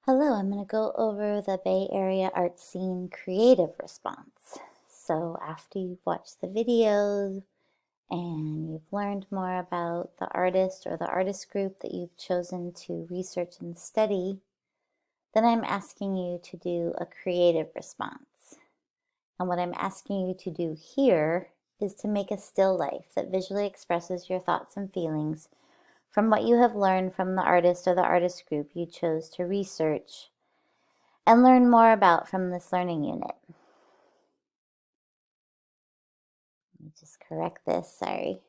Hello, I'm going to go over the Bay Area art scene creative response. So after you've watched the videos and you've learned more about the artist or the artist group that you've chosen to research and study, then I'm asking you to do a creative response. And what I'm asking you to do here is to make a still life that visually expresses your thoughts and feelings from what you have learned from the artist or the artist group you chose to research and learn more about from this learning unit. Let me just correct this, sorry.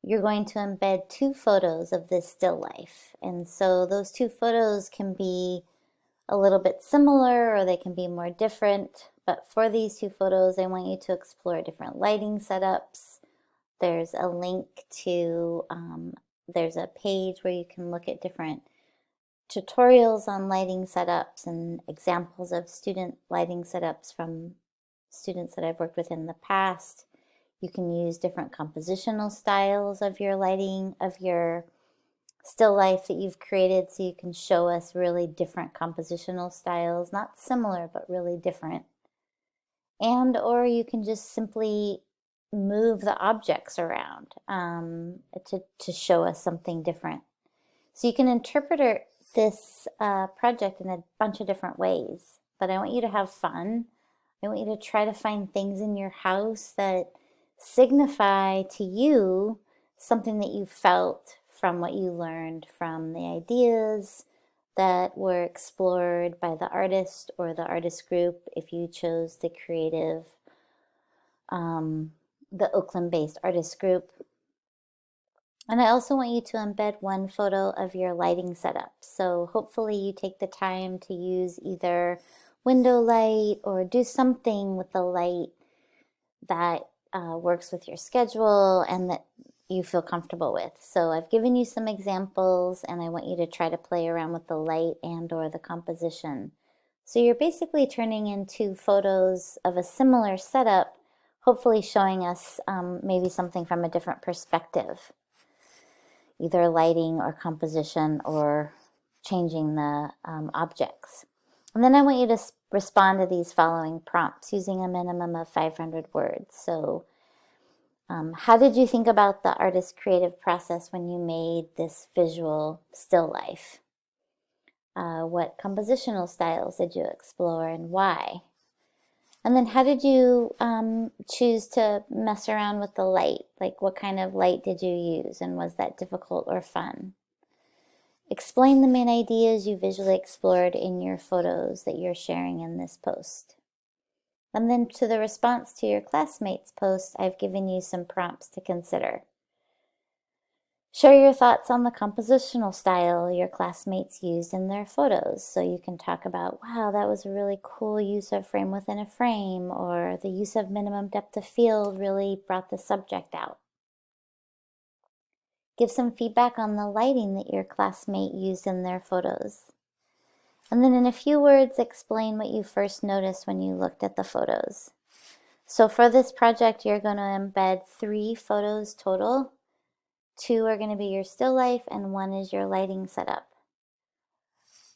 You're going to embed 2 photos of this still life. And so those 2 photos can be a little bit similar or they can be more different. But for these 2 photos, I want you to explore different lighting setups. There's a link to, there's a page where you can look at different tutorials on lighting setups and examples of student lighting setups from students that I've worked with in the past. You can use different compositional styles of your lighting, of your still life that you've created, so you can show us really different compositional styles, not similar, but really different. And or you can just simply move the objects around to show us something different. So you can interpret this project in a bunch of different ways, but I want you to have fun. I want you to try to find things in your house that signify to you something that you felt from what you learned from the ideas that were explored by the artist or the artist group if you chose the creative, the Oakland-based artist group. And I also want you to embed 1 photo of your lighting setup. So hopefully you take the time to use either window light or do something with the light that works with your schedule and that you feel comfortable with. So I've given you some examples and I want you to try to play around with the light and or the composition. So you're basically turning in 2 photos of a similar setup, hopefully showing us maybe something from a different perspective, either lighting or composition or changing the objects. And then I want you to respond to these following prompts using a minimum of 500 words. So how did you think about the artist's creative process when you made this visual still life? What compositional styles did you explore and why? And then how did you choose to mess around with the light? Like what kind of light did you use and was that difficult or fun? Explain the main ideas you visually explored in your photos that you're sharing in this post. And then to the response to your classmates' post, I've given you some prompts to consider. Share your thoughts on the compositional style your classmates used in their photos. So you can talk about, wow, that was a really cool use of frame within a frame, or the use of minimum depth of field really brought the subject out. Give some feedback on the lighting that your classmate used in their photos. And then in a few words, explain what you first noticed when you looked at the photos. So for this project, you're going to embed 3 photos total. 2 are going to be your still life and 1 is your lighting setup.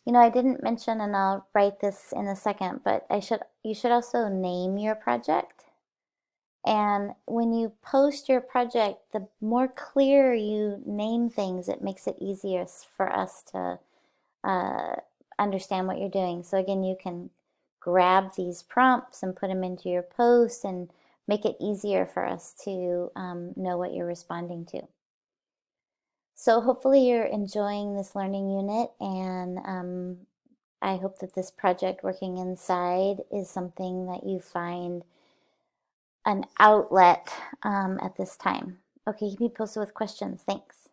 You know, I didn't mention, and I'll write this in a second, but you should also name your project. And when you post your project, the more clear you name things, it makes it easier for us to understand what you're doing. So again, you can grab these prompts and put them into your post and make it easier for us to know what you're responding to. So hopefully you're enjoying this learning unit, and I hope that this project working inside is something that you find an outlet at this time. Okay, keep me posted with questions. Thanks.